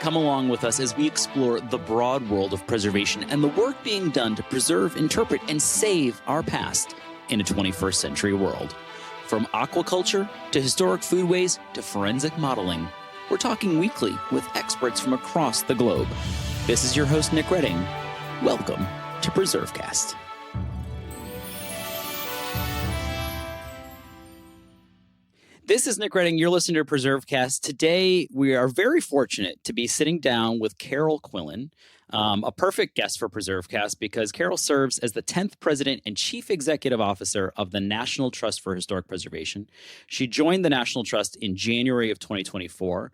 Come along with us as we explore the broad world of preservation and the work being done to preserve, interpret, and save our past in a 21st century world. From aquaculture to historic foodways to forensic modeling, we're talking weekly with experts from across the globe. This is your host, Nick Redding. Welcome to PreserveCast. This is Nick Redding. You're listening to PreserveCast. Today, we are very fortunate to be sitting down with Carol Quillen, a perfect guest for PreserveCast because Carol serves as the 10th president and chief executive officer of the National Trust for Historic Preservation. She joined the National Trust in January of 2024.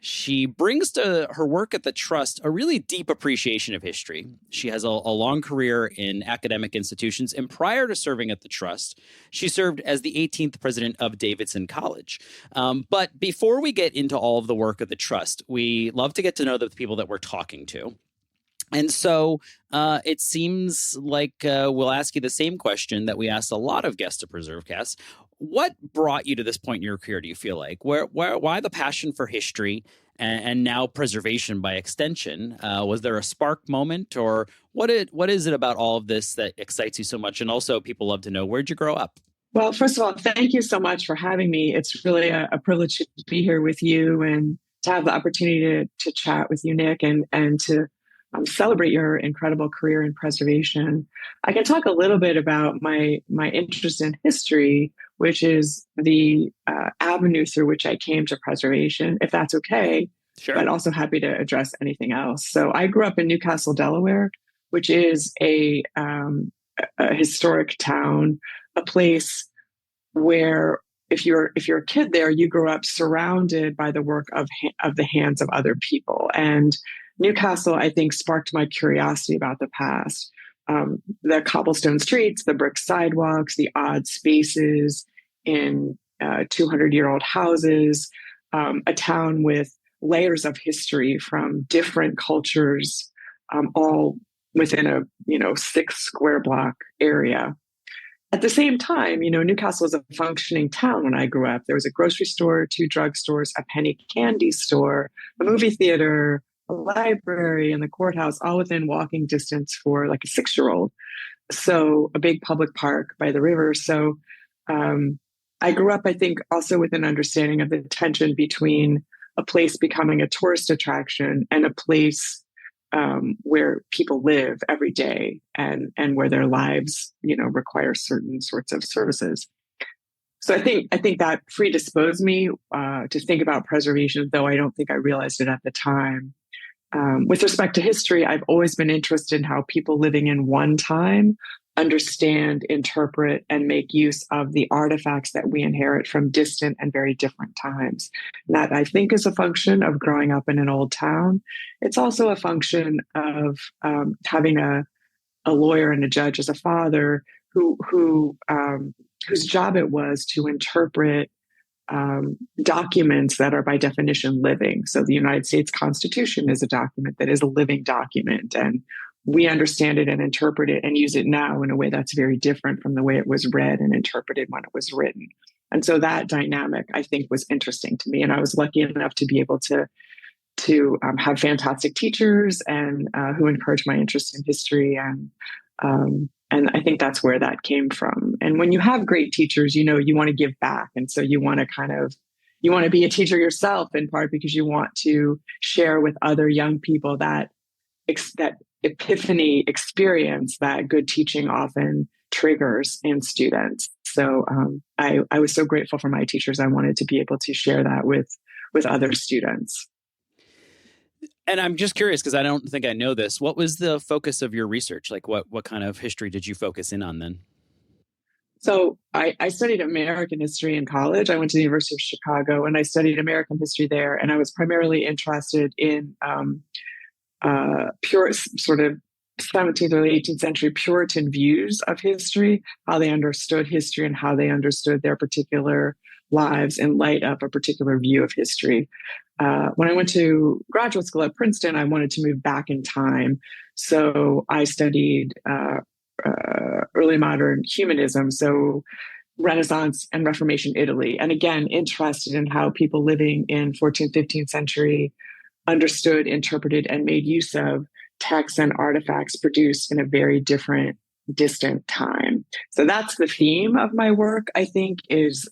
She brings to her work at the Trust a really deep appreciation of history. She has a long career in academic institutions, and prior to serving at the Trust, she served as the 18th president of Davidson College. But before we get into all of the work of the Trust, we love to get to know the people that we're talking to. And so it seems like we'll ask you the same question that we asked a lot of guests to PreserveCast. What brought you to this point in your career, do you feel like? Why the passion for history and now preservation by extension? Was there a spark moment, or what is it about all of this that excites you so much? And also, people love to know, where'd you grow up? Well, first of all, thank you so much for having me. It's really a privilege to be here with you and to have the opportunity to chat with you, Nick, and to celebrate your incredible career in preservation. I can talk a little bit about my interest in history, which is the avenue through which I came to preservation, if that's okay. Sure. But also happy to address anything else. So I grew up in Newcastle, Delaware, which is a historic town, a place where if you're a kid there, you grow up surrounded by the work of the hands of other people. And Newcastle, I think, sparked my curiosity about the past. The cobblestone streets, the brick sidewalks, the odd spaces in 200-year-old houses, a town with layers of history from different cultures, all within a 6 square block area. At the same time, Newcastle was a functioning town when I grew up. There was a grocery store, 2 drugstores, a penny candy store, a movie theater, a library, and the courthouse, all within walking distance for like a 6-year-old. So a big public park by the river. So I grew up, I think, also with an understanding of the tension between a place becoming a tourist attraction and a place where people live every day and where their lives, require certain sorts of services. So I think that predisposed me to think about preservation, though I don't think I realized it at the time. With respect to history, I've always been interested in how people living in one time understand, interpret, and make use of the artifacts that we inherit from distant and very different times. And that, I think, is a function of growing up in an old town. It's also a function of having a lawyer and a judge as a father whose job it was to interpret documents that are by definition living. So the United States Constitution is a document that is a living document, and we understand it and interpret it and use it now in a way that's very different from the way it was read and interpreted when it was written. And so that dynamic, I think, was interesting to me. And I was lucky enough to be able to have fantastic teachers and who encouraged my interest in history. And I think that's where that came from. And when you have great teachers, you want to give back. And so you want to be a teacher yourself, in part because you want to share with other young people that epiphany experience that good teaching often triggers in students. So I was so grateful for my teachers. I wanted to be able to share that with other students. And I'm just curious, because I don't think I know this. What was the focus of your research? Like what kind of history did you focus in on then? So I studied American history in college. I went to the University of Chicago and I studied American history there. And I was primarily interested in pure sort of 17th or 18th century Puritan views of history, how they understood history and how they understood their particular lives in light of a particular view of history. When I went to graduate school at Princeton, I wanted to move back in time. So I studied early modern humanism, so Renaissance and Reformation Italy. And again, interested in how people living in 14th, 15th century understood, interpreted, and made use of texts and artifacts produced in a very different, distant time. So that's the theme of my work, I think, is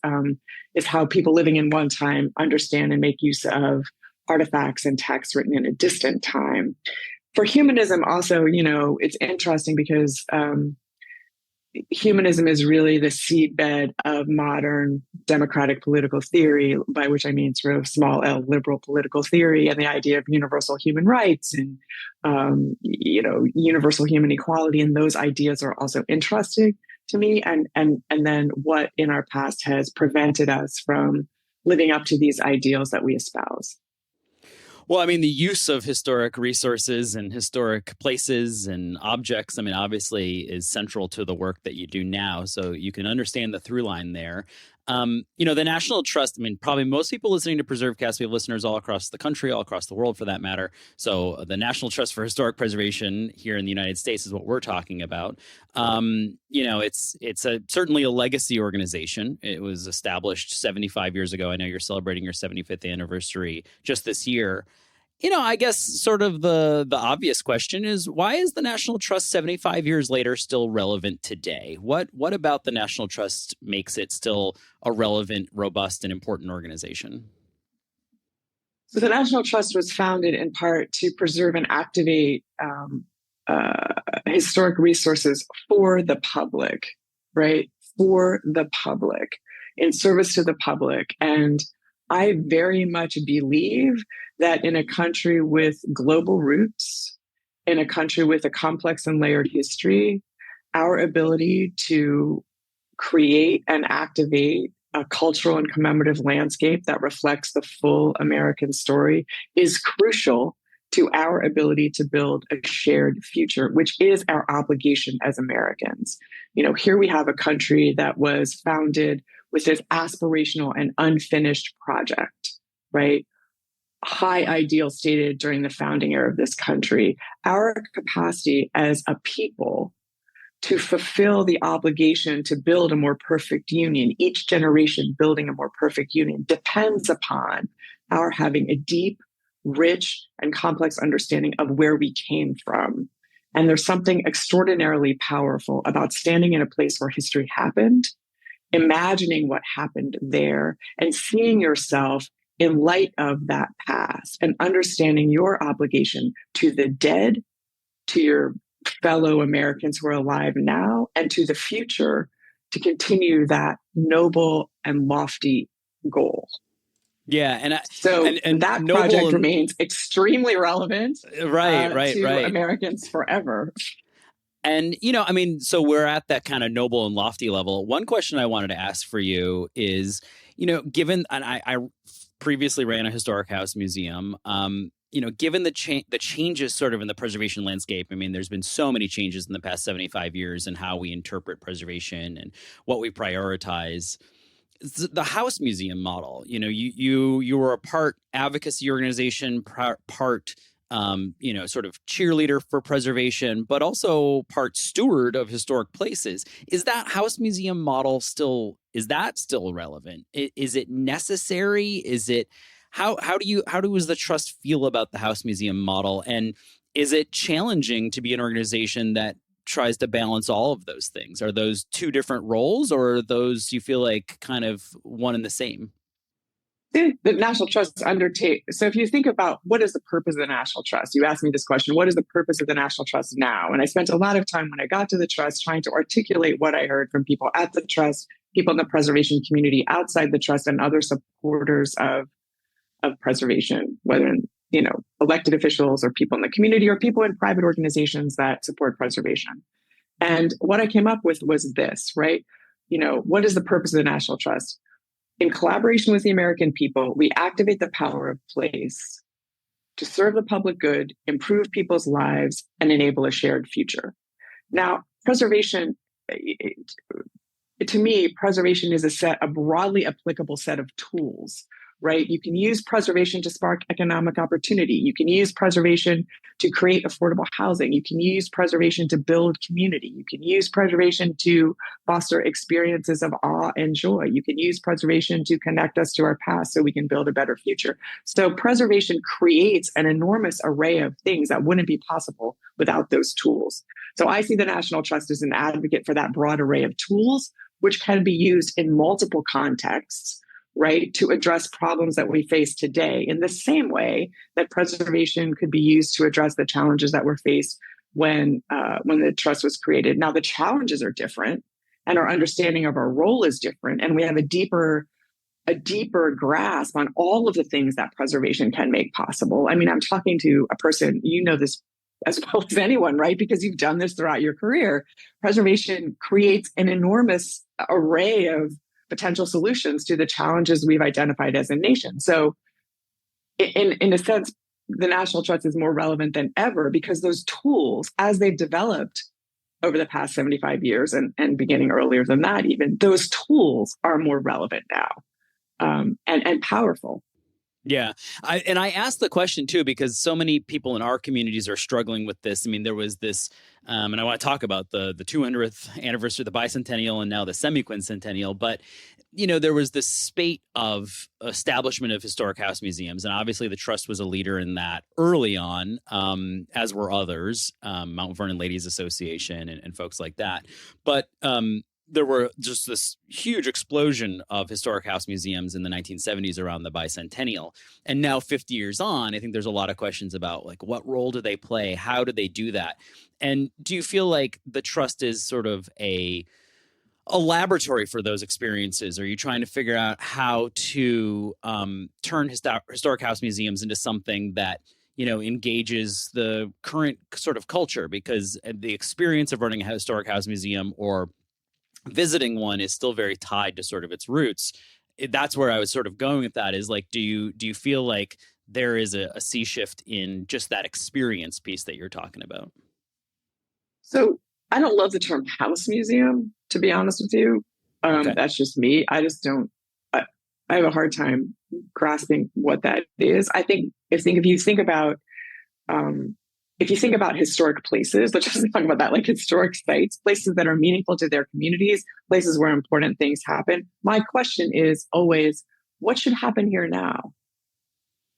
how people living in one time understand and make use of artifacts and texts written in a distant time. For humanism, also, it's interesting because humanism is really the seedbed of modern democratic political theory, by which I mean sort of small L liberal political theory and the idea of universal human rights and, universal human equality. And those ideas are also interesting to me. And then what in our past has prevented us from living up to these ideals that we espouse. Well, I mean, the use of historic resources and historic places and objects, I mean, obviously is central to the work that you do now. So you can understand the through line there. The National Trust, I mean, probably most people listening to PreserveCast, we have listeners all across the country, all across the world for that matter. So the National Trust for Historic Preservation here in the United States is what we're talking about. It's certainly a legacy organization. It was established 75 years ago. I know you're celebrating your 75th anniversary just this year. I guess sort of the obvious question is, why is the National Trust 75 years later still relevant today? What about the National Trust makes it still a relevant, robust, and important organization? So the National Trust was founded in part to preserve and activate historic resources for the public, right? For the public, in service to the public. And I very much believe that in a country with global roots, in a country with a complex and layered history, our ability to create and activate a cultural and commemorative landscape that reflects the full American story is crucial to our ability to build a shared future, which is our obligation as Americans. Here we have a country that was founded with this aspirational and unfinished project, right? High ideal stated during the founding era of this country. Our capacity as a people to fulfill the obligation to build a more perfect union, each generation building a more perfect union, depends upon our having a deep, rich, and complex understanding of where we came from. And there's something extraordinarily powerful about standing in a place where history happened, imagining what happened there, and seeing yourself in light of that past and understanding your obligation to the dead, to your fellow Americans who are alive now, and to the future to continue that noble and lofty goal. Yeah, and that project remains extremely relevant, to Americans forever. And, so we're at that kind of noble and lofty level. One question I wanted to ask for you is, given, and I previously ran a historic house museum, given the changes sort of in the preservation landscape, I mean, there's been so many changes in the past 75 years in how we interpret preservation and what we prioritize. The house museum model, you were a part advocacy organization, part sort of cheerleader for preservation, but also part steward of historic places. Is that house museum model still relevant? Is it necessary? Is it how does the trust feel about the house museum model? And is it challenging to be an organization that tries to balance all of those things? Are those two different roles, or are those, you feel like, kind of one and the same? The National Trust undertake. So if you think about what is the purpose of the National Trust, you asked me this question, what is the purpose of the National Trust now? And I spent a lot of time when I got to the Trust trying to articulate what I heard from people at the Trust, people in the preservation community outside the Trust, and other supporters of preservation, whether elected officials or people in the community or people in private organizations that support preservation. And what I came up with was this, right? What is the purpose of the National Trust? In collaboration with the American people, we activate the power of place to serve the public good, improve people's lives, and enable a shared future. Now, preservation, to me, preservation is a broadly applicable set of tools, right? You can use preservation to spark economic opportunity. You can use preservation to create affordable housing. You can use preservation to build community. You can use preservation to foster experiences of awe and joy. You can use preservation to connect us to our past so we can build a better future. So preservation creates an enormous array of things that wouldn't be possible without those tools. So I see the National Trust as an advocate for that broad array of tools, which can be used in multiple contexts, right, to address problems that we face today in the same way that preservation could be used to address the challenges that were faced when the trust was created. Now, the challenges are different and our understanding of our role is different, and we have a deeper grasp on all of the things that preservation can make possible. I mean, I'm talking to a person, you know this as well as anyone, right? Because you've done this throughout your career. Preservation creates an enormous array of potential solutions to the challenges we've identified as a nation. So in a sense, the National Trust is more relevant than ever because those tools, as they've developed over the past 75 years and beginning earlier than that, even, those tools are more relevant now and powerful. Yeah. I asked the question too, because so many people in our communities are struggling with this. I mean, there was this, and I want to talk about the 200th anniversary of the bicentennial and now the semi-quincentennial, but, you know, there was this spate of establishment of historic house museums. And obviously the Trust was a leader in that early on, as were others, Mount Vernon Ladies Association and folks like that. But, there were just this huge explosion of historic house museums in the 1970s around the bicentennial. And now 50 years on, I think there's a lot of questions about like, what role do they play? How do they do that? And do you feel like the Trust is sort of a laboratory for those experiences? Are you trying to figure out how to turn historic house museums into something that, you know, engages the current sort of culture? Because the experience of running a historic house museum or visiting one is still very tied to sort of its roots. That's where I was sort of going with that, is like, do you feel like there is a sea shift in just that experience piece that you're talking about? So I don't love the term house museum, to be honest with you. Okay. That's just me. I just don't, I have a hard time grasping what that is. I think if you think about historic places, let's just talk about that, like historic sites, places that are meaningful to their communities, places where important things happen. My question is always, what should happen here now?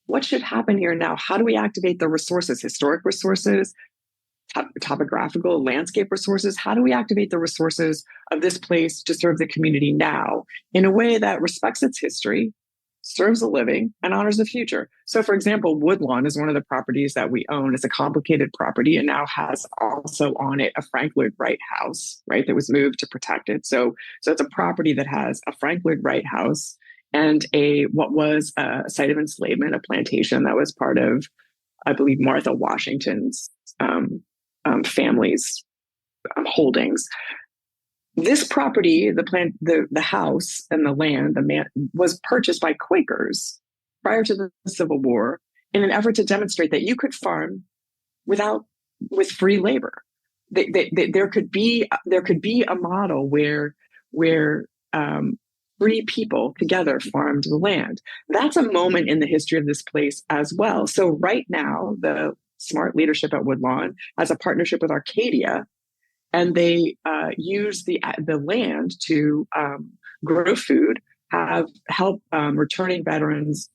What should happen here now? How do we activate the resources, historic resources, topographical landscape resources? How do we activate the resources of this place to serve the community now in a way that respects its history, serves the living, and honors the future? So, for example, Woodlawn is one of the properties that we own. It's a complicated property and now has also on it a Frank Lloyd Wright house, right, that was moved to protect it. So it's a property that has a Frank Lloyd Wright house and what was a site of enslavement, a plantation that was part of, I believe, Martha Washington's family's holdings. This property, the house and the land, was purchased by Quakers prior to the Civil War in an effort to demonstrate that you could farm with free labor. There could be a model where free people together farmed the land. That's a moment in the history of this place as well. So right now, the smart leadership at Woodlawn has a partnership with Arcadia, and they use the land to grow food, help returning veterans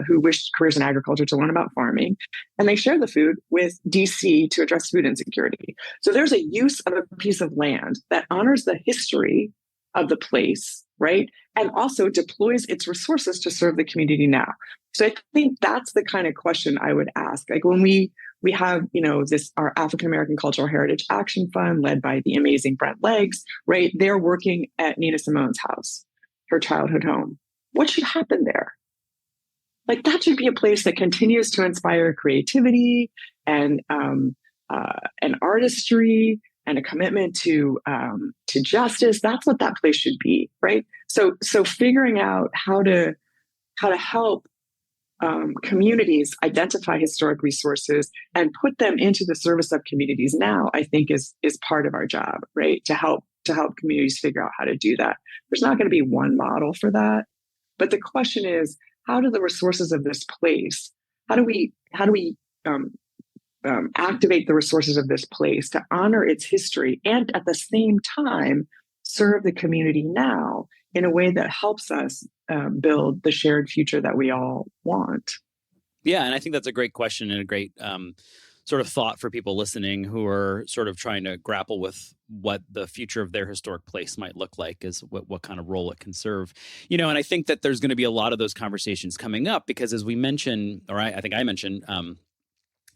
who wish careers in agriculture to learn about farming, and they share the food with DC to address food insecurity. So there's a use of a piece of land that honors the history of the place, right? And also deploys its resources to serve the community now. So I think that's the kind of question I would ask. Like when we have, our African American Cultural Heritage Action Fund led by the amazing Brent Leggs, right? They're working at Nina Simone's house, her childhood home. What should happen there? Like that should be a place that continues to inspire creativity and artistry and a commitment to justice. That's what that place should be, right? So figuring out how to help communities identify historic resources and put them into the service of communities now, I think is part of our job, right? To help communities figure out how to do that. There's not going to be one model for that, but the question is, how do the resources of this place, how do we activate the resources of this place to honor its history and at the same time serve the community now in a way that helps us build the shared future that we all want? Yeah, and I think that's a great question and a great sort of thought for people listening who are sort of trying to grapple with what the future of their historic place might look like, is what kind of role it can serve. And I think that there's going to be a lot of those conversations coming up because, as we mentioned, or I think I mentioned,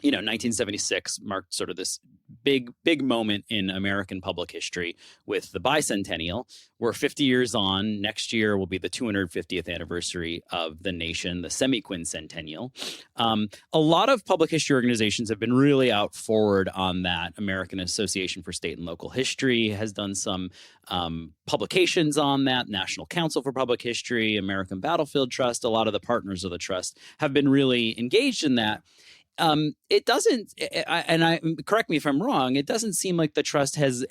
1976 marked sort of this big moment in American public history with the bicentennial. We're 50 years on. Next year will be the 250th anniversary of the nation, the semiquincentennial. A lot of public history organizations have been really out forward on that. American Association for State and Local History has done some publications on that. National Council for Public History, American Battlefield Trust, a lot of the partners of the trust have been really engaged in that. It doesn't, correct me if I'm wrong, it doesn't seem like the trust has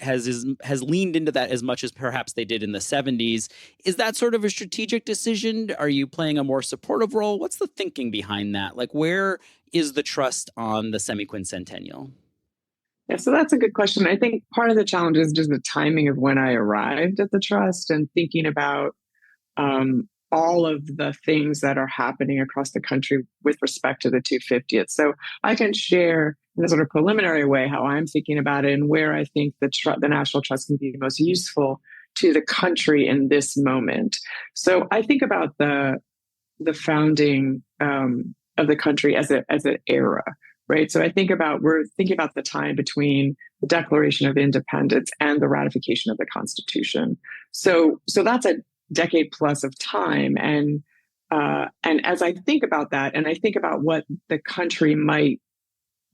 leaned into that as much as perhaps they did in the 70s. Is that sort of a strategic decision? Are you playing a more supportive role? What's the thinking behind that? Like, where is the trust on the semiquincentennial? Yeah, so that's a good question. I think part of the challenge is just the timing of when I arrived at the trust and thinking about all of the things that are happening across the country with respect to the 250th. So I can share in a sort of preliminary way how I'm thinking about it and where I think the National Trust can be most useful to the country in this moment. So I think about the founding of the country as an era, right? So we're thinking about the time between the Declaration of Independence and the ratification of the Constitution. So that's a decade plus of time. And as I think about that, and I think about what the country might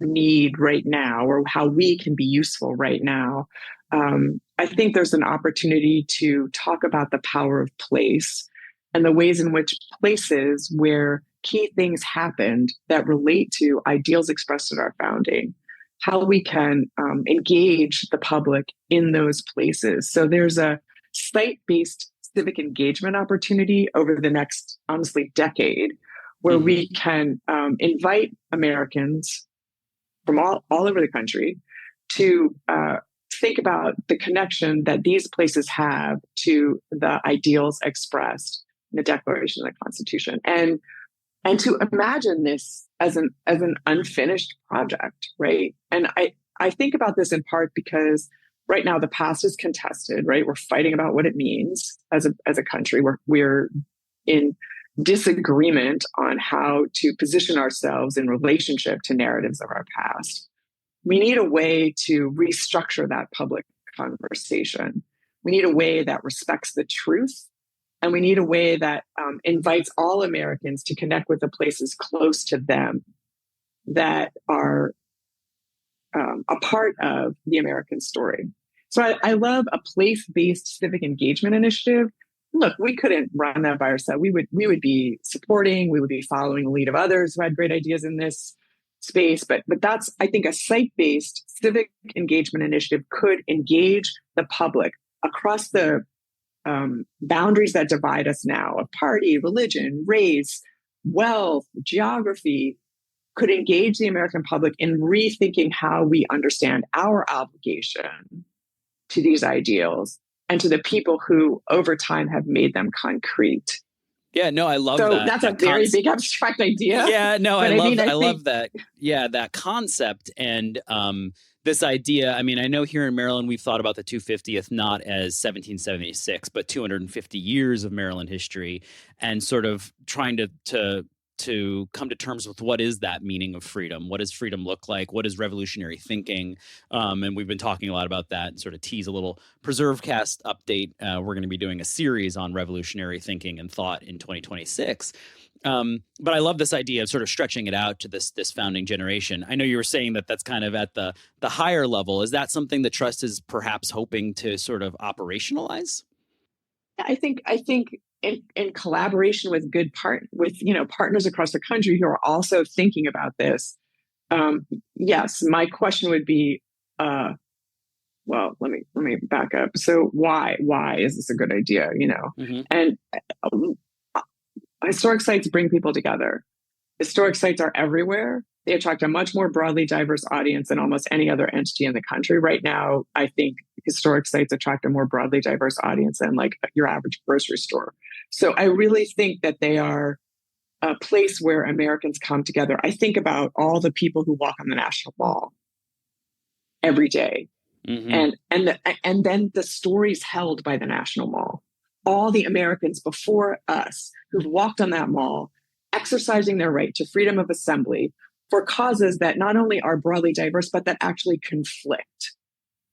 need right now, or how we can be useful right now, I think there's an opportunity to talk about the power of place and the ways in which places where key things happened that relate to ideals expressed in our founding, how we can engage the public in those places. So there's a site-based civic engagement opportunity over the next, honestly, decade, where we can invite Americans from all over the country to think about the connection that these places have to the ideals expressed in the Declaration of the Constitution, and to imagine this as an unfinished project, right? And I think about this in part because right now the past is contested, right? We're fighting about what it means as a country. We're in disagreement on how to position ourselves in relationship to narratives of our past. We need a way to restructure that public conversation. We need a way that respects the truth, and we need a way that invites all Americans to connect with the places close to them that are a part of the American story. So I love a place-based civic engagement initiative. Look, we couldn't run that by ourselves. We would be supporting, we would be following the lead of others who had great ideas in this space. But that's, I think, a site-based civic engagement initiative could engage the public across the boundaries that divide us now of party, religion, race, wealth, geography, could engage the American public in rethinking how we understand our obligation to these ideals and to the people who over time have made them concrete. Yeah, no, I love so that. That's a very big abstract idea. Yeah, no, I think love that. Yeah, that concept and this idea. I mean, I know here in Maryland, we've thought about the 250th not as 1776, but 250 years of Maryland history, and sort of trying to come to terms with what is that meaning of freedom? What does freedom look like? What is revolutionary thinking? And we've been talking a lot about that and sort of tease a little PreserveCast update. We're going to be doing a series on revolutionary thinking and thought in 2026. But I love this idea of sort of stretching it out to this founding generation. I know you were saying that that's kind of at the higher level. Is that something the trust is perhaps hoping to sort of operationalize? I think in collaboration with partners across the country who are also thinking about this. Yes, my question would be, well, let me back up. So why is this a good idea? And historic sites bring people together. Historic sites are everywhere. They attract a much more broadly diverse audience than almost any other entity in the country. Right now, I think historic sites attract a more broadly diverse audience than like your average grocery store. So I really think that they are a place where Americans come together. I think about all the people who walk on the National Mall every day. Mm-hmm. And then the stories held by the National Mall. All the Americans before us who've walked on that mall, exercising their right to freedom of assembly for causes that not only are broadly diverse, but that actually conflict,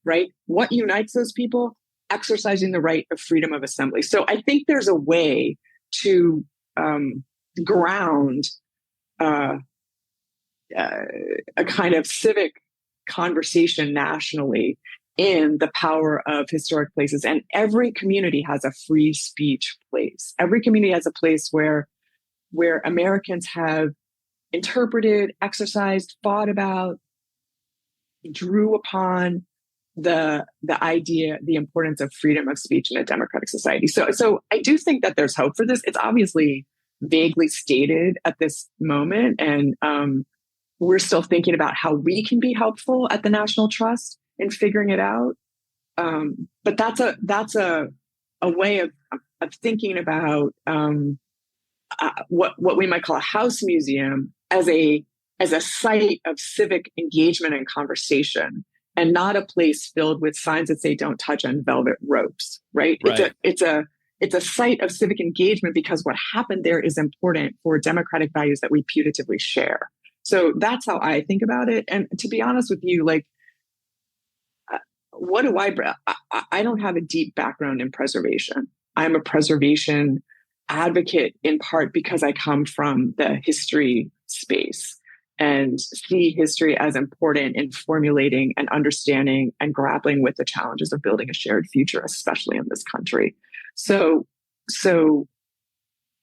right? What unites those people? Exercising the right of freedom of assembly. So I think there's a way to ground a kind of civic conversation nationally in the power of historic places. And every community has a free speech place. Every community has a place where Americans have interpreted, exercised, thought about, drew upon the idea, the importance of freedom of speech in a democratic society. So I do think that there's hope for this. It's obviously vaguely stated at this moment, and we're still thinking about how we can be helpful at the National Trust in figuring it out. But that's a way of thinking about what we might call a house museum as a site of civic engagement and conversation, and not a place filled with signs that say "Don't touch on velvet ropes." Right? It's a site of civic engagement because what happened there is important for democratic values that we putatively share. So that's how I think about it. And to be honest with you, like, what do I don't have a deep background in preservation. I'm a preservation advocate in part because I come from the history space and see history as important in formulating and understanding and grappling with the challenges of building a shared future, especially in this country. So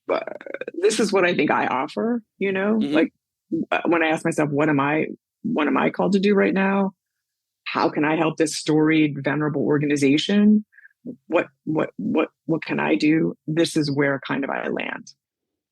this is what I think I offer, Mm-hmm. like when I ask myself, what am I called to do right now? How can I help this storied, venerable organization? What can I do? This is where kind of I land.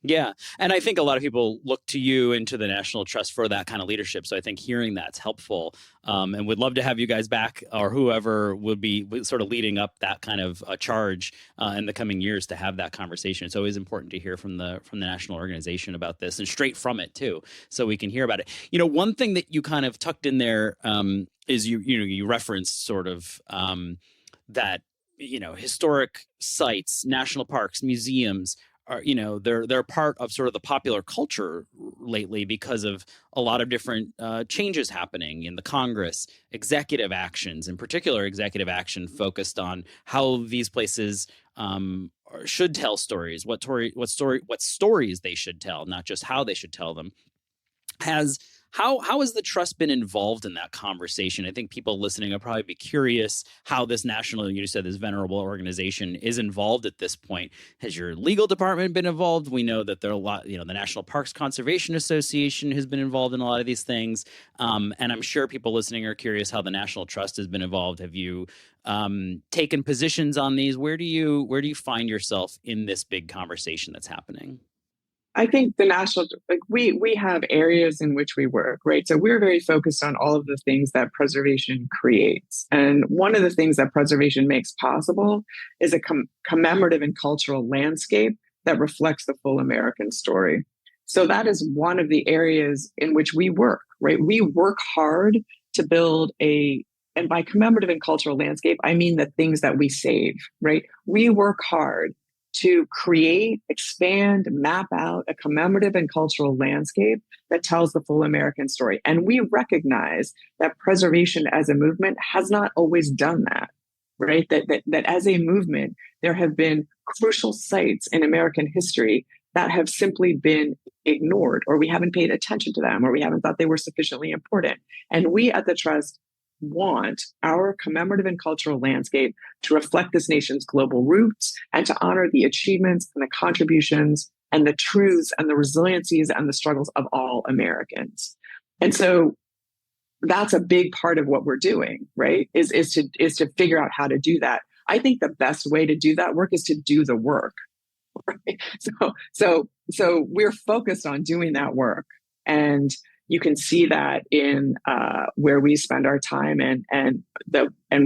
Yeah. And I think a lot of people look to you and to the National Trust for that kind of leadership. So I think hearing that's helpful, and would love to have you guys back, or whoever would be sort of leading up that kind of charge in the coming years to have that conversation. It's always important to hear from the national organization about this, and straight from it too, so we can hear about it. One thing that you kind of tucked in there is you referenced sort of that historic sites, national parks, museums are, they're part of sort of the popular culture lately because of a lot of different changes happening in the Congress, executive actions, in particular executive action focused on how these places should tell stories, what stories they should tell, not just how they should tell them. How has the trust been involved in that conversation? I think people listening will probably be curious how this national, you said, this venerable organization is involved at this point. Has your legal department been involved? We know that there are a lot, the National Parks Conservation Association has been involved in a lot of these things. And I'm sure people listening are curious how the National Trust has been involved. Have you taken positions on these? Where do you find yourself in this big conversation that's happening? I think the national, like we have areas in which we work, right? So we're very focused on all of the things that preservation creates. And one of the things that preservation makes possible is a commemorative and cultural landscape that reflects the full American story. So that is one of the areas in which we work, right? We work hard to build and by commemorative and cultural landscape, I mean the things that we save, right? We work hard to create, expand, map out a commemorative and cultural landscape that tells the full American story. And we recognize that preservation as a movement has not always done that, right? That as a movement, there have been crucial sites in American history that have simply been ignored, or we haven't paid attention to them, or we haven't thought they were sufficiently important. And we at the Trust want our commemorative and cultural landscape to reflect this nation's global roots and to honor the achievements and the contributions and the truths and the resiliencies and the struggles of all Americans. And so that's a big part of what we're doing, right? Is to figure out how to do that. I think the best way to do that work is to do the work. Right? So we're focused on doing that work, and you can see that in where we spend our time and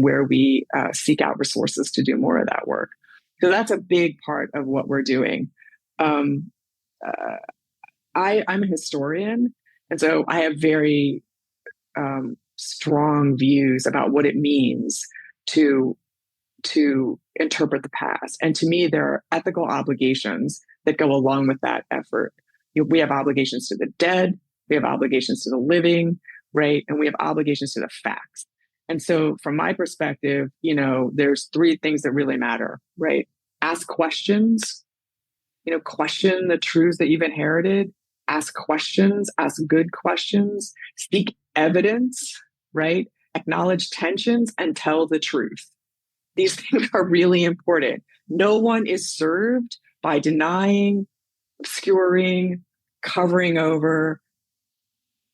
where we seek out resources to do more of that work. So that's a big part of what we're doing. Um, I'm a historian, and so I have very strong views about what it means to interpret the past. And to me, there are ethical obligations that go along with that effort. We have obligations to the dead, we have obligations to the living, right? And we have obligations to the facts. And so from my perspective, there's three things that really matter, right? Ask questions, question the truths that you've inherited, ask questions, ask good questions, seek evidence, right? Acknowledge tensions and tell the truth. These things are really important. No one is served by denying, obscuring, covering over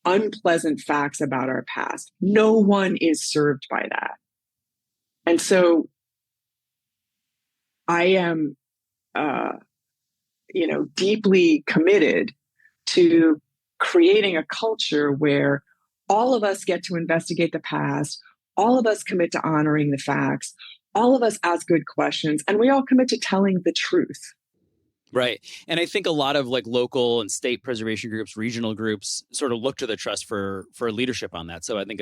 unpleasant facts about our past. No one is served by that. And so I am, deeply committed to creating a culture where all of us get to investigate the past, all of us commit to honoring the facts, all of us ask good questions, and we all commit to telling the truth. Right. And I think a lot of like local and state preservation groups, regional groups sort of look to the trust for leadership on that. So I think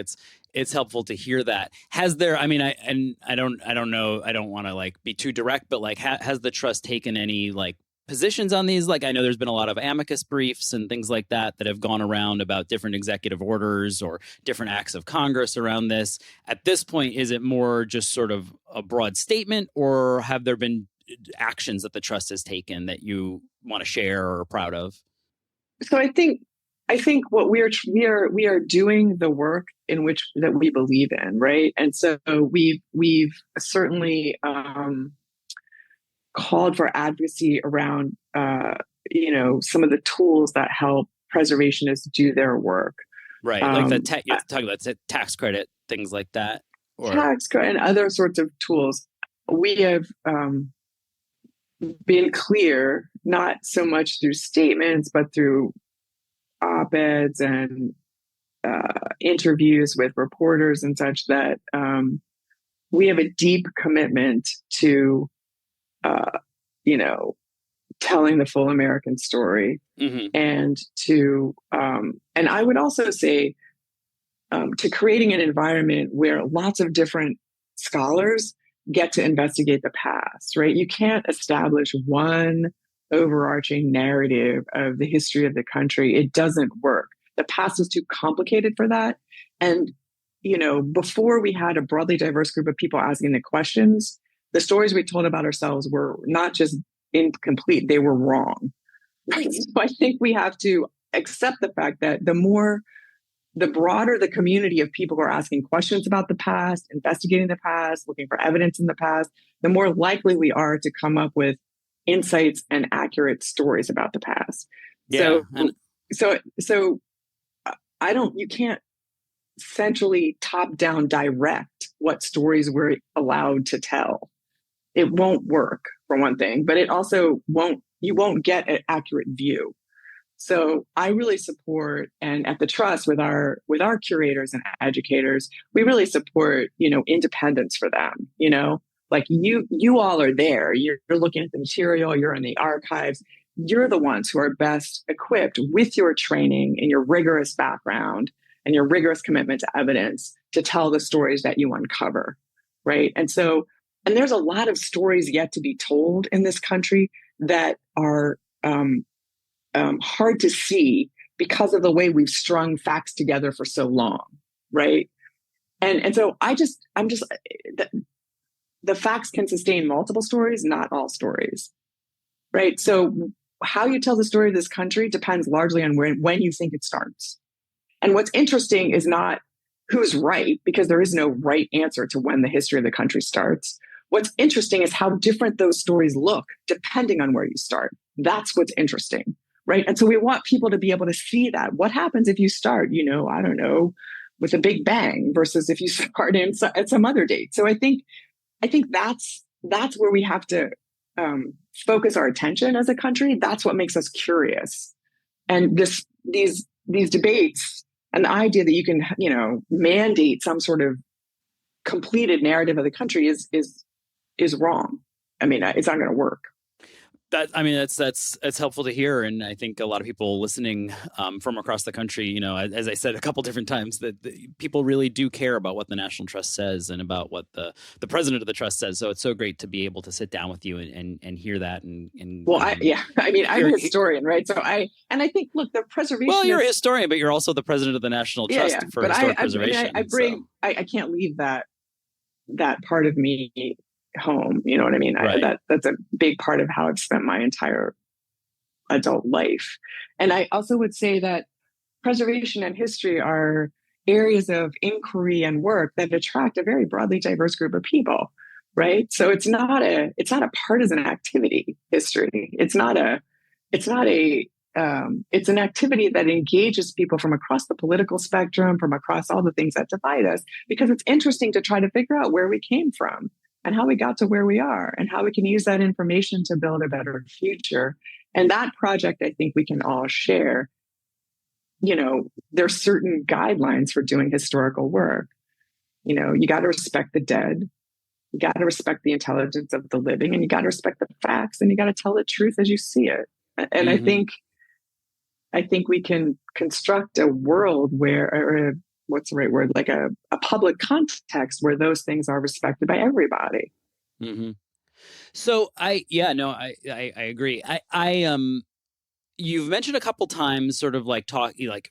it's helpful to hear that. Has there, I mean, I don't know, I don't want to like be too direct, but like has the trust taken any like positions on these? Like I know there's been a lot of amicus briefs and things like that have gone around about different executive orders or different acts of Congress around this. At this point, is it more just sort of a broad statement, or have there been actions that the trust has taken that you want to share or are proud of? So I think what we are doing the work in which that we believe in, right? And so we've certainly called for advocacy around some of the tools that help preservationists do their work. Right, like you're talking about tax credit, things like that, or tax credit and other sorts of tools. We have been clear, not so much through statements, but through op-eds and interviews with reporters and such, that we have a deep commitment to telling the full American story, mm-hmm. and to and I would also say to creating an environment where lots of different scholars get to investigate the past, right? You can't establish one overarching narrative of the history of the country. It doesn't work. The past is too complicated for that. And, before we had a broadly diverse group of people asking the questions, the stories we told about ourselves were not just incomplete, they were wrong. Right? So I think we have to accept the fact that the broader the community of people who are asking questions about the past, investigating the past, looking for evidence in the past, the more likely we are to come up with insights and accurate stories about the past. Yeah. So you can't centrally top-down direct what stories we're allowed to tell. It won't work, for one thing, but it also you won't get an accurate view. So I really support, and at the Trust with our curators and educators, we really support, independence for them. Like you all are there. You're looking at the material. You're in the archives. You're the ones who are best equipped with your training and your rigorous background and your rigorous commitment to evidence to tell the stories that you uncover, right? And there's a lot of stories yet to be told in this country that are hard to see because of the way we've strung facts together for so long, right? And so the facts can sustain multiple stories, not all stories, right? So how you tell the story of this country depends largely on when you think it starts. And what's interesting is not who's right, because there is no right answer to when the history of the country starts. What's interesting is how different those stories look depending on where you start. That's what's interesting, right? And so we want people to be able to see that. What happens if you start, I don't know, with a big bang versus if you start at some other date. So I think that's where we have to focus our attention as a country, that's what makes us curious. And these debates and the idea that you can, mandate some sort of completed narrative of the country is wrong. I mean, it's not going to work. That's helpful to hear, and I think a lot of people listening from across the country, as I said a couple different times, that people really do care about what the National Trust says and about what the president of the trust says. So it's so great to be able to sit down with you and hear that. Well, I'm a historian, right? So I think, look, the preservation. Well, you're a historian, but you're also the president of the National Trust for Historic Preservation. I can't leave that part of me home. You know what I mean? Right. That's a big part of how I've spent my entire adult life. And I also would say that preservation and history are areas of inquiry and work that attract a very broadly diverse group of people, right? So it's not a partisan activity, history. It's an activity that engages people from across the political spectrum, from across all the things that divide us, because it's interesting to try to figure out where we came from and how we got to where we are and how we can use that information to build a better future. And that project, I think we can all share. There's certain guidelines for doing historical work. You got to respect the dead. You got to respect the intelligence of the living, and you got to respect the facts, and you got to tell the truth as you see it. And I think we can construct a world where, what's the right word, like a public context where those things are respected by everybody. Mm-hmm. So I agree. You've mentioned a couple times sort of like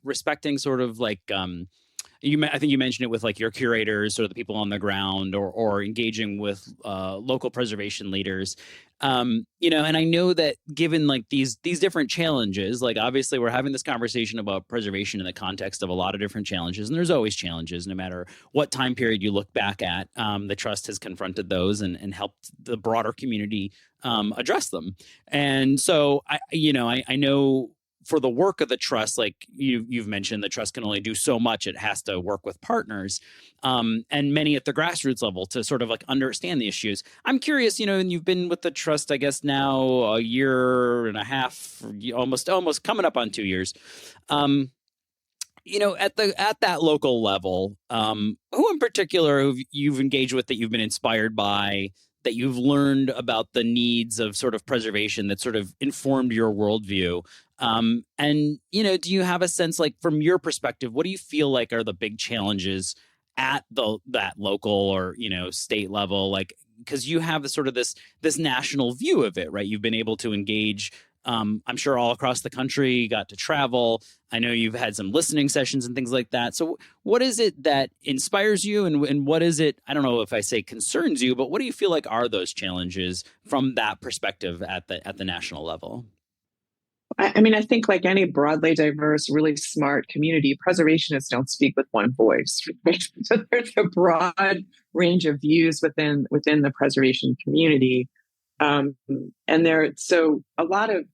respecting sort of like, I think you mentioned it with like your curators, sort of the people on the ground, or engaging with local preservation leaders. And I know that given like these different challenges, like obviously we're having this conversation about preservation in the context of a lot of different challenges, and there's always challenges no matter what time period you look back at. The trust has confronted those and helped the broader community address them. And so I know for the work of the trust, like you've mentioned, the trust can only do so much. It has to work with partners, and many at the grassroots level to sort of like understand the issues. I'm curious, and you've been with the trust, I guess now a year and a half, almost coming up on 2 years. At that local level, who in particular you've engaged with that you've been inspired by, that you've learned about the needs of sort of preservation that sort of informed your worldview? And, do you have a sense, like from your perspective, what do you feel like are the big challenges at that local or, state level? Like, because you have this national view of it, right? You've been able to engage, I'm sure all across the country, got to travel. I know you've had some listening sessions and things like that. So what is it that inspires you, and what is it, I don't know if I say concerns you, but what do you feel like are those challenges from that perspective at the national level? I think like any broadly diverse, really smart community, preservationists don't speak with one voice. Right? So there's a broad range of views within the preservation community, and so a lot of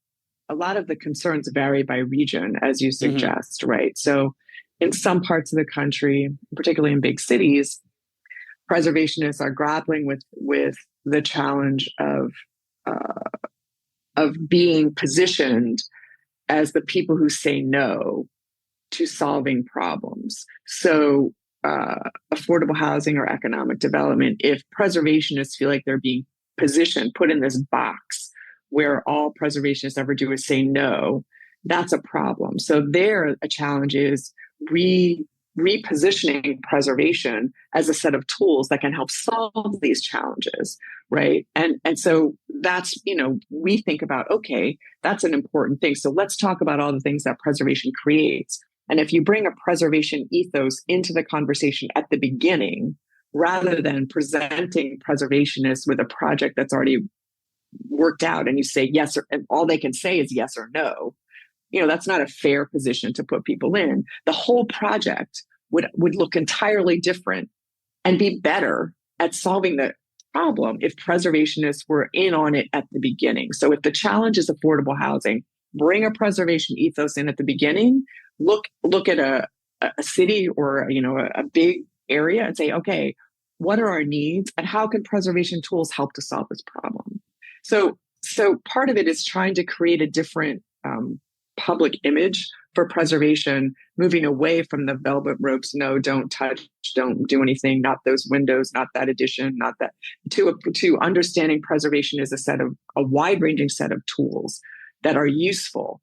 the concerns vary by region, as you suggest, mm-hmm. right? So in some parts of the country, particularly in big cities, preservationists are grappling with the challenge of being positioned as the people who say no to solving problems. So affordable housing or economic development, if preservationists feel like they're being positioned, put in this box where all preservationists ever do is say no, that's a problem. So there, a challenge is repositioning preservation as a set of tools that can help solve these challenges, right? And so that's, we think about, okay, that's an important thing. So let's talk about all the things that preservation creates. And if you bring a preservation ethos into the conversation at the beginning, rather than presenting preservationists with a project that's already worked out and you say yes, and all they can say is yes or no, that's not a fair position to put people in. The whole project would look entirely different and be better at solving the problem if preservationists were in on it at the beginning. So if the challenge is affordable housing, bring a preservation ethos in at the beginning. Look at a city or a big area and say, okay, what are our needs and how can preservation tools help to solve this problem? So part of it is trying to create a different public image for preservation, moving away from the velvet ropes. No, don't touch, don't do anything. Not those windows, not that addition, not that. To understanding preservation as a wide ranging set of tools that are useful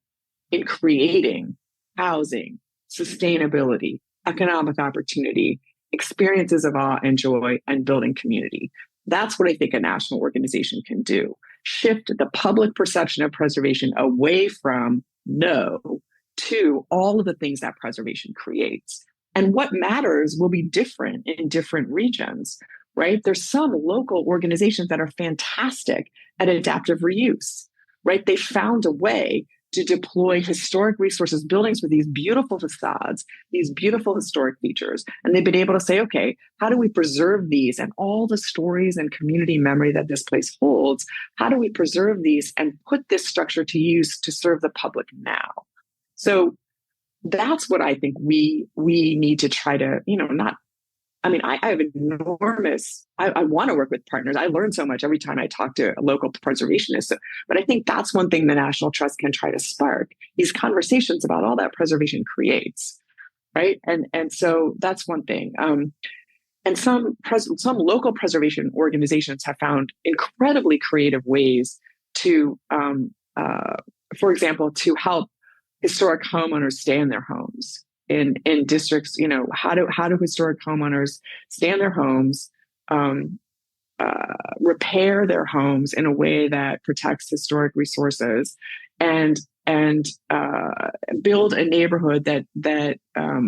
in creating housing, sustainability, economic opportunity, experiences of awe and joy, and building community. That's what I think a national organization can do. Shift the public perception of preservation away from no to all of the things that preservation creates. And what matters will be different in different regions, right? There's some local organizations that are fantastic at adaptive reuse, right? They found a way to deploy historic resources, buildings with these beautiful facades, these beautiful historic features. And they've been able to say, okay, how do we preserve these and all the stories and community memory that this place holds? How do we preserve these and put this structure to use to serve the public now? So that's what I think we need to try to, not. I mean, I have enormous, I want to work with partners. I learn so much every time I talk to a local preservationist. So, but I think that's one thing the National Trust can try to spark, these conversations about all that preservation creates, right? And so that's one thing. And some local preservation organizations have found incredibly creative ways to, for example, to help historic homeowners stay in their homes. In districts, how do historic homeowners stay in their homes, repair their homes in a way that protects historic resources, and build a neighborhood that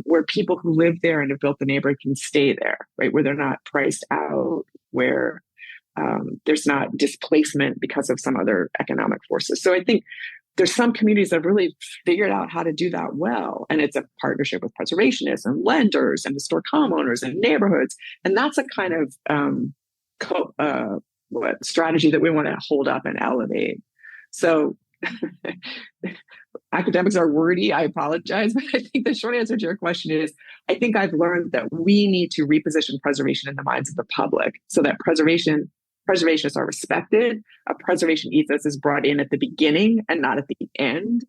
where people who live there and have built the neighborhood can stay there, right? Where they're not priced out, where there's not displacement because of some other economic forces. So I think there's some communities that have really figured out how to do that well. And it's a partnership with preservationists and lenders and historic homeowners and neighborhoods. And that's a kind of strategy that we want to hold up and elevate. So academics are wordy. I apologize. But I think the short answer to your question is, I think I've learned that we need to reposition preservation in the minds of the public so that preservationists are respected, a preservation ethos is brought in at the beginning and not at the end,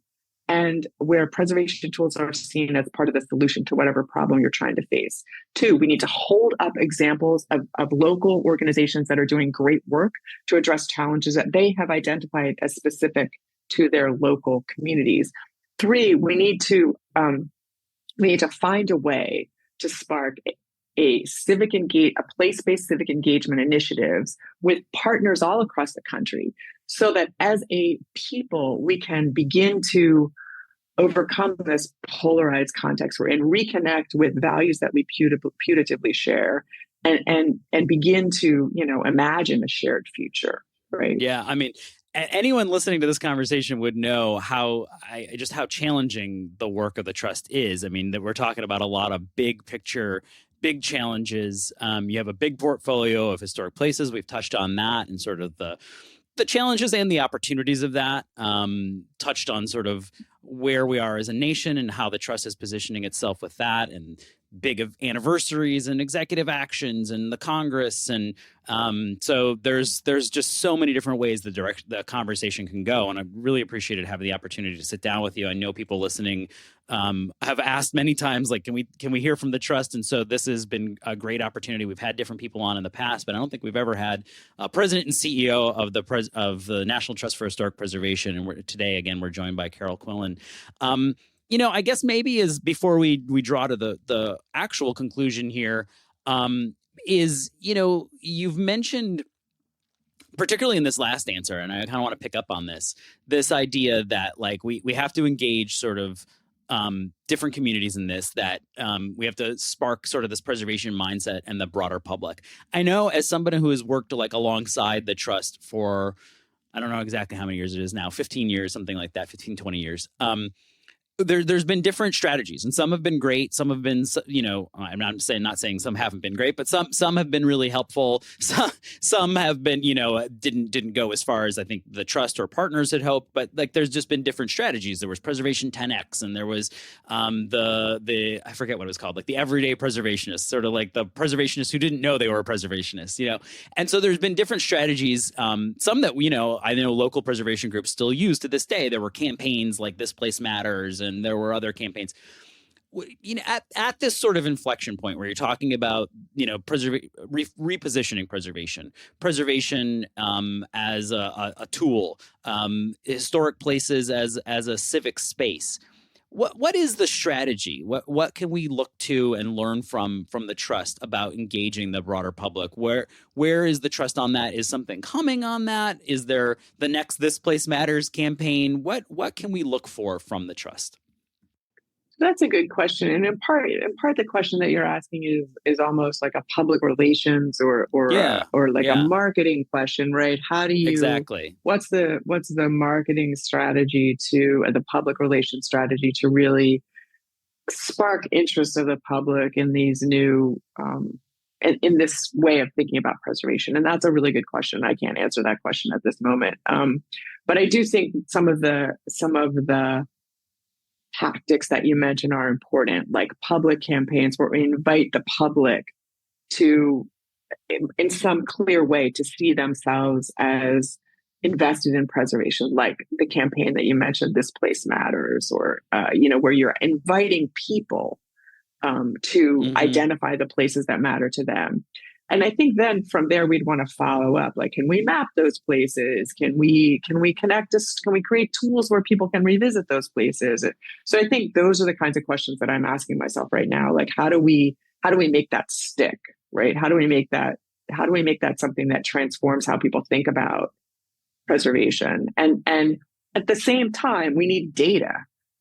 and where preservation tools are seen as part of the solution to whatever problem you're trying to face. Two, we need to hold up examples of local organizations that are doing great work to address challenges that they have identified as specific to their local communities. Three, we need to find a way to spark a place-based civic engagement initiatives with partners all across the country, so that as a people, we can begin to overcome this polarized context we're in, reconnect with values that we putatively share, and begin to, imagine a shared future, right? Yeah, I mean, anyone listening to this conversation would know how challenging the work of the trust is. I mean, that we're talking about a lot of big picture, big challenges. You have a big portfolio of historic places. We've touched on that and sort of the challenges and the opportunities of that. Touched on sort of where we are as a nation and how the trust is positioning itself with that, and big anniversaries and executive actions and the Congress. And so there's just so many different ways the conversation can go. And I really appreciated having the opportunity to sit down with you. I know people listening have asked many times, like, can we hear from the trust? And so this has been a great opportunity. We've had different people on in the past, but I don't think we've ever had a president and CEO of the National Trust for Historic Preservation. And today, again, we're joined by Carol Quillen. I guess maybe as before we draw to the actual conclusion here, you've mentioned, particularly in this last answer, and I kind of want to pick up on this idea that, like, we have to engage sort of different communities in this, that we have to spark sort of this preservation mindset and the broader public. I know, as somebody who has worked like alongside the trust for, I don't know exactly how many years it is now, 15 years, something like that, 15, 20 years. there's been different strategies, and some have been great. Some have been, I'm not saying some haven't been great, but some have been really helpful. Some have been, didn't go as far as I think the trust or partners had hoped. But like, there's just been different strategies. There was Preservation 10X, and there was the I forget what it was called, like the everyday preservationists, sort of like the preservationists who didn't know they were preservationists. And so there's been different strategies. Some that I know local preservation groups still use to this day. There were campaigns like This Place Matters, and there were other campaigns. At this sort of inflection point where you're talking about repositioning preservation as a tool, historic places as a civic space. What is the strategy? What can we look to and learn from the trust about engaging the broader public? Where is the trust on that? Is something coming on that? Is there the next This Place Matters campaign? What can we look for from the trust? That's a good question, and in part, the question that you're asking is almost like a public relations or a marketing question, right? How do you exactly? What's the marketing strategy the public relations strategy to really spark interest of the public in these new in this way of thinking about preservation? And that's a really good question. I can't answer that question at this moment, but I do think some of the tactics that you mentioned are important, like public campaigns where we invite the public to, in some clear way, to see themselves as invested in preservation, like the campaign that you mentioned, This Place Matters, or, where you're inviting people to identify the places that matter to them. And I think then from there, we'd want to follow up. Like, can we map those places? Can we connect us? Can we create tools where people can revisit those places? So I think those are the kinds of questions that I'm asking myself right now. Like, how do we make that stick, right? How do we make that something that transforms how people think about preservation? And at the same time, we need data,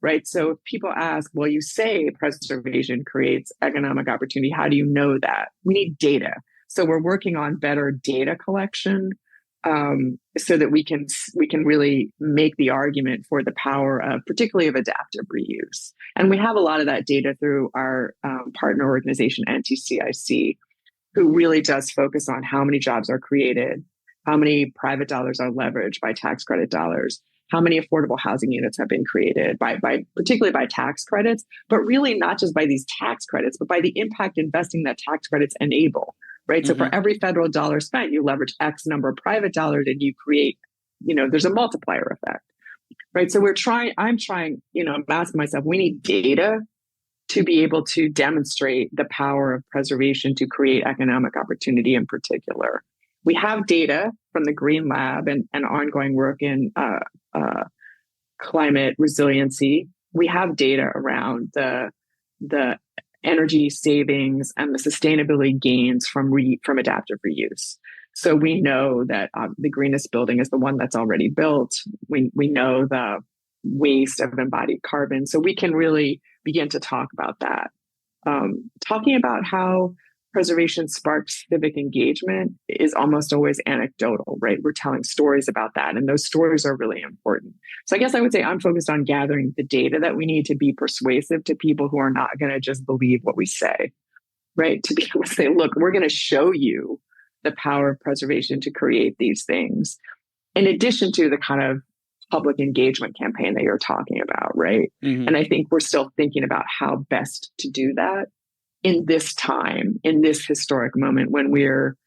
right? So if people ask, well, you say preservation creates economic opportunity, how do you know that? We need data. So we're working on better data collection so that we can really make the argument for the power of, particularly of adaptive reuse. And we have a lot of that data through our partner organization, NTCIC, who really does focus on how many jobs are created, how many private dollars are leveraged by tax credit dollars, how many affordable housing units have been created particularly by tax credits, but really not just by these tax credits, but by the impact investing that tax credits enable. Right. So for every federal dollar spent, you leverage X number of private dollars and you create, there's a multiplier effect. Right. So I'm asking myself, we need data to be able to demonstrate the power of preservation to create economic opportunity in particular. We have data from the Green Lab and ongoing work in climate resiliency. We have data around the energy savings and the sustainability gains from adaptive reuse. So we know that the greenest building is the one that's already built. We know the waste of embodied carbon. So we can really begin to talk about that. Talking about how preservation sparks civic engagement is almost always anecdotal, right? We're telling stories about that, and those stories are really important. So I guess I would say I'm focused on gathering the data that we need to be persuasive to people who are not going to just believe what we say, right? To be able to say, look, we're going to show you the power of preservation to create these things, in addition to the kind of public engagement campaign that you're talking about, right? And I think we're still thinking about how best to do that in this time, in this historic moment when we're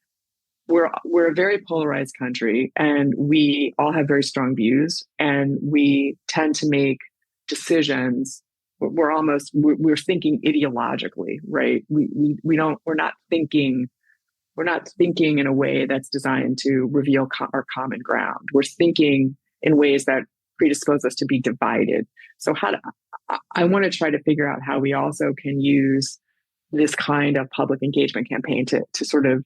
a very polarized country and we all have very strong views and we tend to make decisions. We're thinking ideologically, right? We're not thinking in a way that's designed to reveal our common ground. We're thinking in ways that predispose us to be divided. So I want to try to figure out how we also can use this kind of public engagement campaign to sort of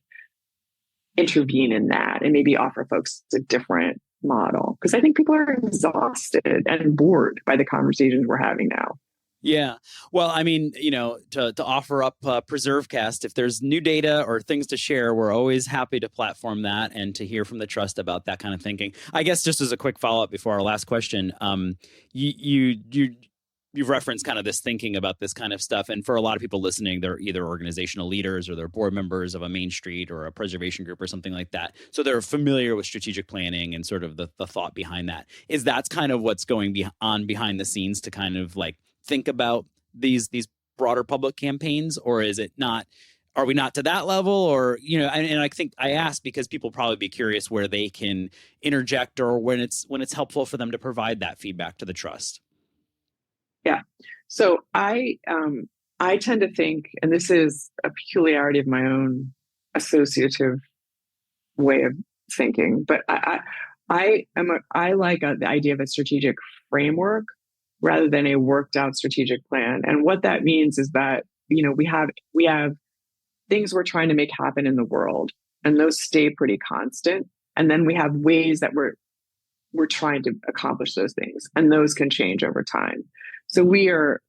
intervene in that and maybe offer folks a different model. Because I think people are exhausted and bored by the conversations we're having now. Yeah. Well, I mean, to offer up PreserveCast, if there's new data or things to share, we're always happy to platform that and to hear from the trust about that kind of thinking. I guess just as a quick follow-up before our last question, you've referenced kind of this thinking about this kind of stuff. And for a lot of people listening, they're either organizational leaders or they're board members of a Main Street or a preservation group or something like that. So they're familiar with strategic planning and sort of the thought behind that. Is that's kind of what's going on behind the scenes to kind of like think about these broader public campaigns, or is it not? Are we not to that level? Or, you know, and I think I ask because people probably be curious where they can interject or when it's helpful for them to provide that feedback to the trust. Yeah. So I tend to think, and this is a peculiarity of my own associative way of thinking, but I like the idea of a strategic framework rather than a worked out strategic plan. And what that means is that, you know, we have things we're trying to make happen in the world, and those stay pretty constant. And then we have ways that we're trying to accomplish those things, and those can change over time. So we are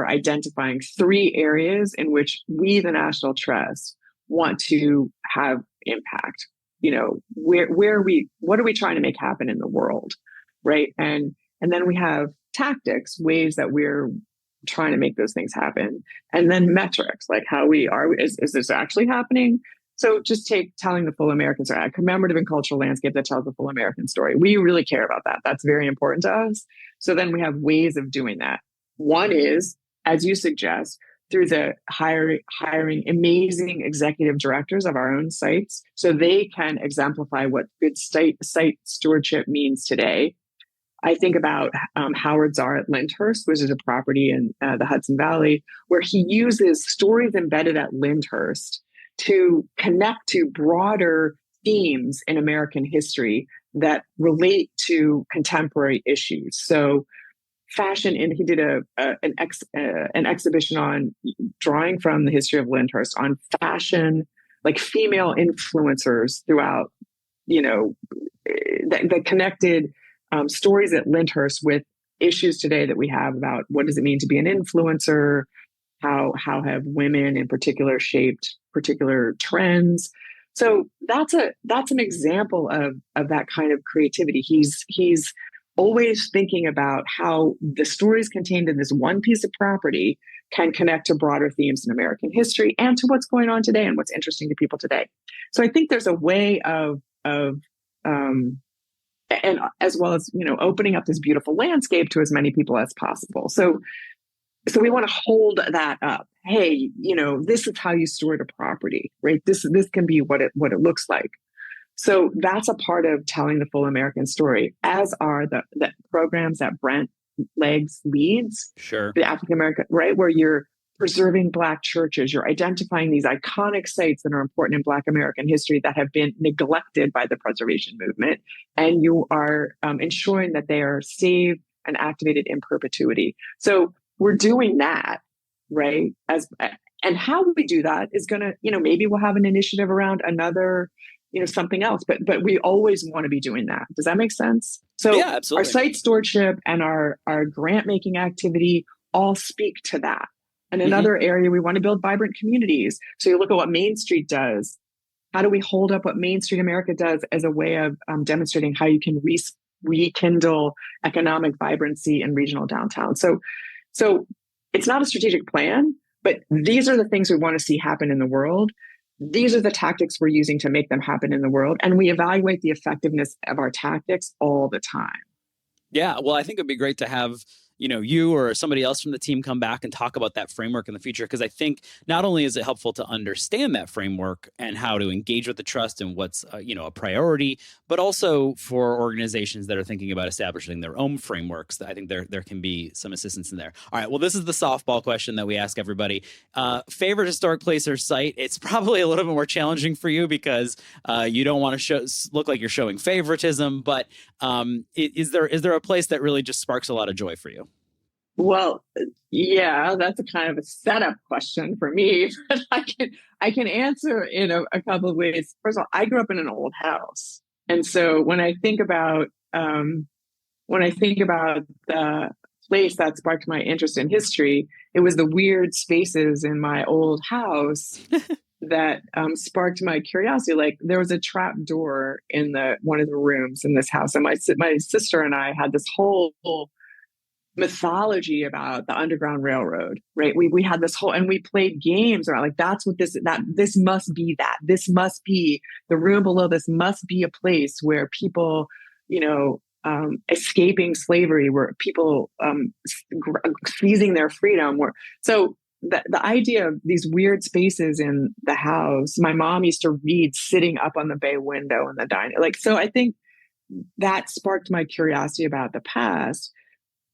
identifying 3 areas in which we, the National Trust, want to have impact. You know, what are we trying to make happen in the world, right? And then we have tactics, ways that we're trying to make those things happen, and then metrics, like is this actually happening? So just take telling the full American story, a commemorative and cultural landscape that tells the full American story. We really care about that. That's very important to us. So then we have ways of doing that. One is, as you suggest, through the hiring amazing executive directors of our own sites so they can exemplify what good site stewardship means today. I think about Howard Czar at Lyndhurst, which is a property in the Hudson Valley, where he uses stories embedded at Lyndhurst to connect to broader themes in American history that relate to contemporary issues. So fashion, and he did an exhibition on drawing from the history of Lyndhurst on fashion, like female influencers throughout, you know, that connected stories at Lyndhurst with issues today that we have about what does it mean to be an influencer, how have women in particular shaped particular trends. So that's an example of that kind of creativity. He's always thinking about how the stories contained in this one piece of property can connect to broader themes in American history and to what's going on today and what's interesting to people today. So I think there's a way of and as well as, you know, opening up this beautiful landscape to as many people as possible. So we want to hold that up. Hey, you know, this is how you steward a property, right? This can be what it looks like. So that's a part of telling the full American story, as are the programs that Brent Leggs leads. Sure. The African American, right? Where you're preserving Black churches, you're identifying these iconic sites that are important in Black American history that have been neglected by the preservation movement. And you are ensuring that they are saved and activated in perpetuity. So we're doing that, right? And how we do that is going to, you know, maybe we'll have an initiative around another, you know, something else, but we always want to be doing that. Does that make sense? So yeah, absolutely. Our site stewardship and our grant making activity all speak to that. And another area, we want to build vibrant communities. So you look at what Main Street does. How do we hold up what Main Street America does as a way of demonstrating how you can rekindle economic vibrancy in regional downtown? So it's not a strategic plan, but these are the things we want to see happen in the world. These are the tactics we're using to make them happen in the world. And we evaluate the effectiveness of our tactics all the time. Yeah, well, I think it'd be great to have, you know, you or somebody else from the team come back and talk about that framework in the future, because I think not only is it helpful to understand that framework and how to engage with the trust and what's you know, a priority, but also for organizations that are thinking about establishing their own frameworks. I think there can be some assistance in there. All right, well, this is the softball question that we ask everybody. Favorite historic place or site? It's probably a little bit more challenging for you because you don't want to look like you're showing favoritism, but is there a place that really just sparks a lot of joy for you? Well, yeah, that's a kind of a setup question for me, but I can answer in a couple of ways. First of all, I grew up in an old house, and so when I think about the place that sparked my interest in history, it was the weird spaces in my old house that sparked my curiosity. Like there was a trap door in one of the rooms in this house, and my sister and I had this whole mythology about the Underground Railroad, right? We had this whole, and we played games around like, that's what this must be, this must be the room below, this must be a place where people, escaping slavery, where people seizing their freedom. So the idea of these weird spaces in the house, my mom used to read sitting up on the bay window in the dining. So I think that sparked my curiosity about the past.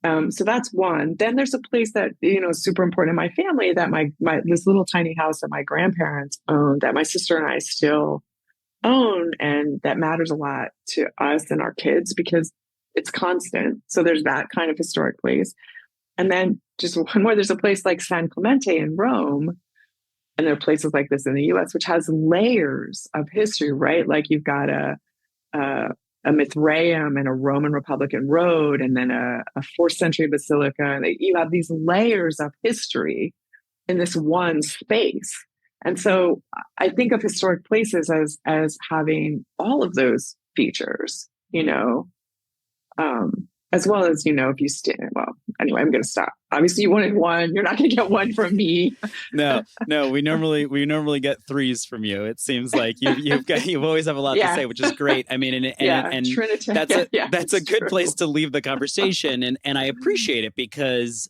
So that's one. Then there's a place that, is super important in my family, that my this little tiny house that my grandparents owned, that my sister and I still own, and that matters a lot to us and our kids because it's constant. So there's that kind of historic place. And then just one more, there's a place like San Clemente in Rome, and there are places like this in the US, which has layers of history, right? Like you've got a Mithraeum and a Roman Republican road, and then a 4th century basilica. You have these layers of history in this one space. And so I think of historic places as having all of those features, as well as, if you anyway, I'm going to stop. Obviously you wanted one, you're not going to get one from me. No, we normally get 3s from you. It seems like you've always have a lot to say, which is great. I mean, and that's a good place to leave the conversation. And I appreciate it because,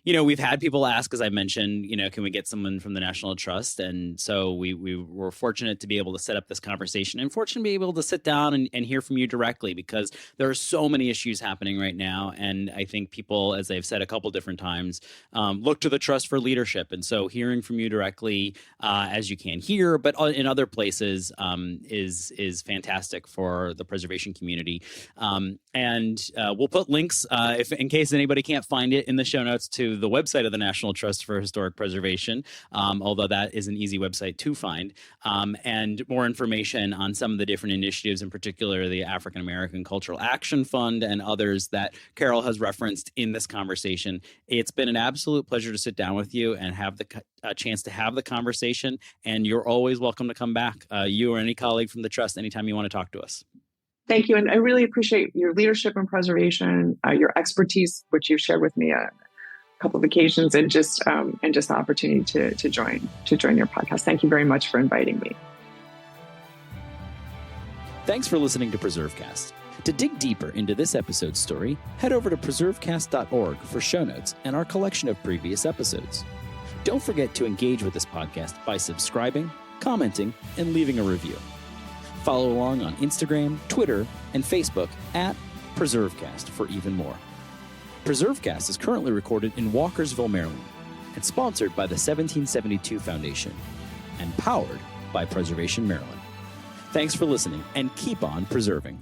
we've had people ask, as I mentioned, can we get someone from the National Trust? And so we were fortunate to be able to set up this conversation, and fortunate to be able to sit down and hear from you directly, because there are so many issues happening right now. And I think people, as I've said a couple different times, look to the Trust for leadership. And so hearing from you directly, as you can here, but in other places, is fantastic for the preservation community. And we'll put links, if in case anybody can't find it, in the show notes to the website of the National Trust for Historic Preservation, although that is an easy website to find, and more information on some of the different initiatives, in particular the African American Cultural Action Fund and others that Carol has referenced in this conversation. It's been an absolute pleasure to sit down with you and have the chance to have the conversation, and you're always welcome to come back, you or any colleague from the Trust, anytime you want to talk to us. Thank you. And I really appreciate your leadership in preservation, your expertise, which you've shared with me couple of occasions, and just the opportunity to join your podcast. Thank you very much for inviting me. Thanks for listening to PreserveCast. To dig deeper into this episode's story, head over to preservecast.org for show notes and our collection of previous episodes. Don't forget to engage with this podcast by subscribing, commenting, and leaving a review. Follow along on Instagram, Twitter, and Facebook at PreserveCast for even more. PreserveCast is currently recorded in Walkersville, Maryland, and sponsored by the 1772 Foundation, and powered by Preservation Maryland. Thanks for listening, and keep on preserving.